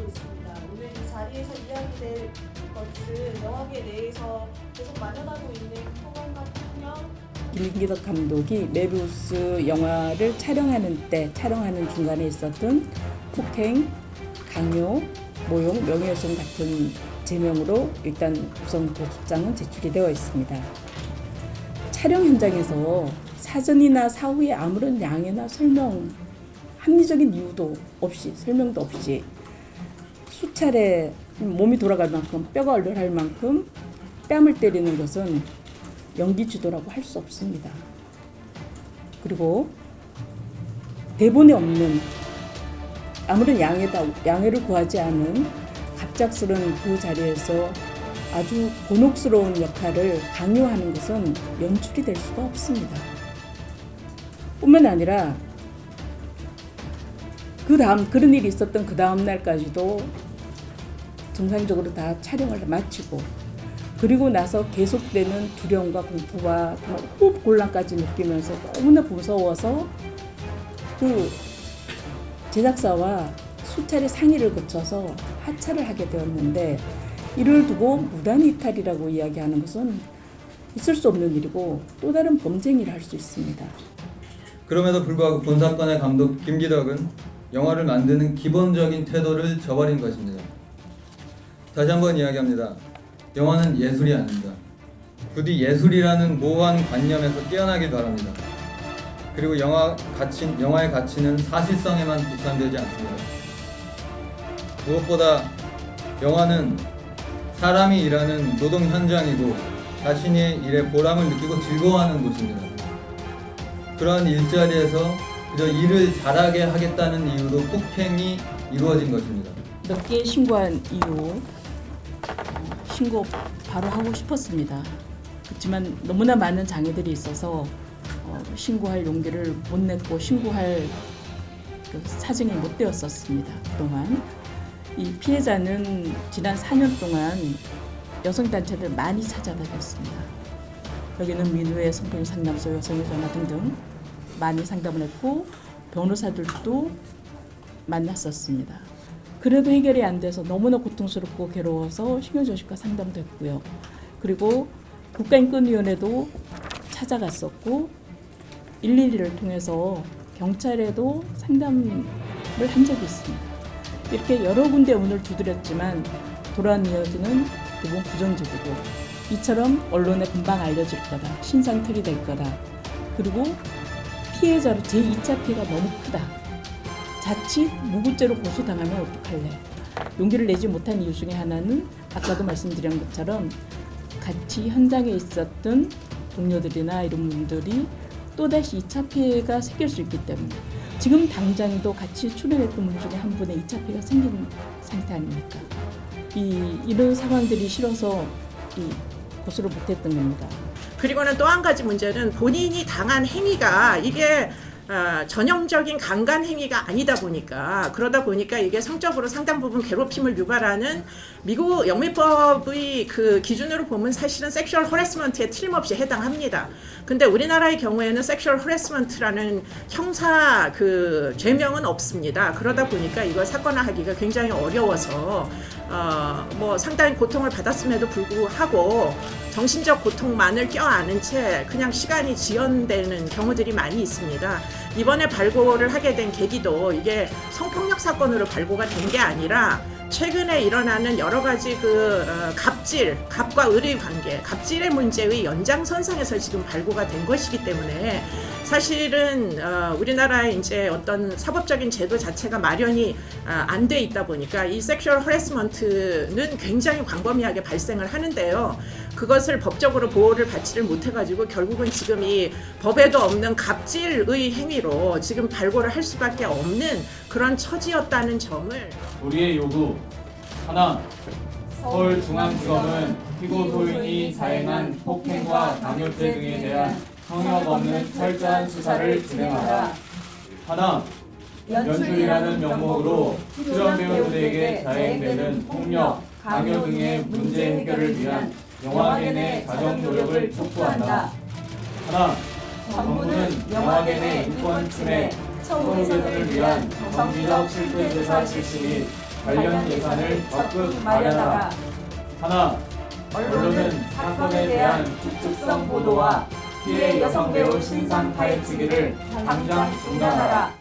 있습니다. 오늘 이 자리에서 이야기될 것은 영화계 내에서 계속 만연하고 있는 폭언과 폭력. 김기덕 감독이 메비우스 영화를 촬영하는 중간에 있었던 폭행, 강요, 모욕, 명예훼손 같은 제명으로 일단 우선 고소장은 제출이 되어 있습니다. 촬영 현장에서 사전이나 사후에 아무런 양해나 설명, 합리적인 이유도 없이, 설명도 없이 수차례 몸이 돌아갈 만큼, 뼈가 얼얼할 만큼 뺨을 때리는 것은 연기주도라고 할 수 없습니다. 그리고 대본에 없는, 아무런 양해를 구하지 않은 갑작스러운 그 자리에서 아주 곤혹스러운 역할을 강요하는 것은 연출이 될 수가 없습니다. 뿐만 아니라 그런 일이 있었던 그 다음 날까지도 정상적으로 다 촬영을 마치고, 그리고 나서 계속되는 두려움과 공포와 호흡 곤란까지 느끼면서 너무나 무서워서 그 제작사와 수차례 상의를 거쳐서 하차를 하게 되었는데, 이를 두고 무단 이탈이라고 이야기하는 것은 있을 수 없는 일이고 또 다른 범죄 행위를 할 수 있습니다. 그럼에도 불구하고 본 사건의 감독 김기덕은 영화를 만드는 기본적인 태도를 저버린 것입니다. 다시 한번 이야기합니다. 영화는 예술이 아닙니다. 부디 예술이라는 모호한 관념에서 깨어나길 바랍니다. 그리고 영화의 가치는 사실성에만 국한되지 않습니다. 무엇보다 영화는 사람이 일하는 노동 현장이고 자신의 일에 보람을 느끼고 즐거워하는 곳입니다. 그런 일자리에서 그저 일을 잘하게 하겠다는 이유로 폭행이 이루어진 것입니다. 몇 개 신고한 이후 신고 바로 하고 싶었습니다. 그렇지만 너무나 많은 장애들이 있어서 신고할 용기를 못 냈고 신고할 그 사정이 못 되었었습니다. 그동안 이 피해자는 지난 4년 동안 여성단체를 많이 찾아다녔습니다. 여기는 민우의 성폭력 상담소, 여성의 전화 등등 많이 상담을 했고 변호사들도 만났었습니다. 그래도 해결이 안 돼서 너무나 고통스럽고 괴로워서 신경정신과 상담도 했고요. 그리고 국가인권위원회도 찾아갔었고 112를 통해서 경찰에도 상담을 한 적이 있습니다. 이렇게 여러 군데 문을 두드렸지만 돌아이어지는 대부분 부정적이고, 이처럼 언론에 금방 알려질 거다, 신상틀이 될 거다, 그리고 피해자로 제2차 피해가 너무 크다, 자칫 무고죄로 고소당하면 어떡할래. 용기를 내지 못한 이유 중에 하나는 아까도 말씀드린 것처럼 같이 현장에 있었던 동료들이나 이런 분들이 또다시 2차 피해가 생길 수 있기 때문에, 지금 당장도 같이 출연했던 분 중에 한 분의 2차 피해가 생긴 상태 아닙니까? 이런 상황들이 싫어서 고소를 못했던 겁니다. 그리고는 또 한 가지 문제는 본인이 당한 행위가 이게 전형적인 강간 행위가 아니다 보니까, 그러다 보니까 이게 성적으로 상당 부분 괴롭힘을 유발하는 미국 영미법의 그 기준으로 보면 사실은 섹슈얼 허래스먼트에 틀림없이 해당합니다. 근데 우리나라의 경우에는 섹슈얼 허래스먼트라는 형사 그 죄명은 없습니다. 그러다 보니까 이걸 사건화하기가 굉장히 어려워서 뭐 상당히 고통을 받았음에도 불구하고 정신적 고통만을 껴안은 채 그냥 시간이 지연되는 경우들이 많이 있습니다. 이번에 발고를 하게 된 계기도 이게 성폭력 사건으로 발고가 된 게 아니라 최근에 일어나는 여러 가지 갑과 을의 관계, 갑질의 문제의 연장선상에서 지금 발고가 된 것이기 때문에 사실은 우리나라의 이제 어떤 사법적인 제도 자체가 마련이 안 돼 있다 보니까 이 섹슈얼 허래스먼트는 굉장히 광범위하게 발생을 하는데요. 그것을 법적으로 보호를 받지를 못해가지고 결국은 지금 이 법에도 없는 갑질의 행위로 지금 발고를 할 수밖에 없는 그런 처지였다는 점을. 우리의 요구 하나, 서울중앙지검은 피고 소인이 자행한 폭행과 강요죄 등에 대한 성역 없는 철저한 수사를 진행하라. 하나, 연출이라는 명목으로 출연 배우들에게 자행되는 폭력, 강요 등의 문제 해결을 위한 영화계 내 가정 노력을 촉구한다. 하나, 정부는 영화계 내 인권 침해, 처우 개선을 위한 정기적 실태 조사 실시 및 관련 예산을 적극 마련하라. 하나, 언론은 사건에 대한 추측성 보도와 피해 여성 배우 신상 파헤치기를 당장 중단하라.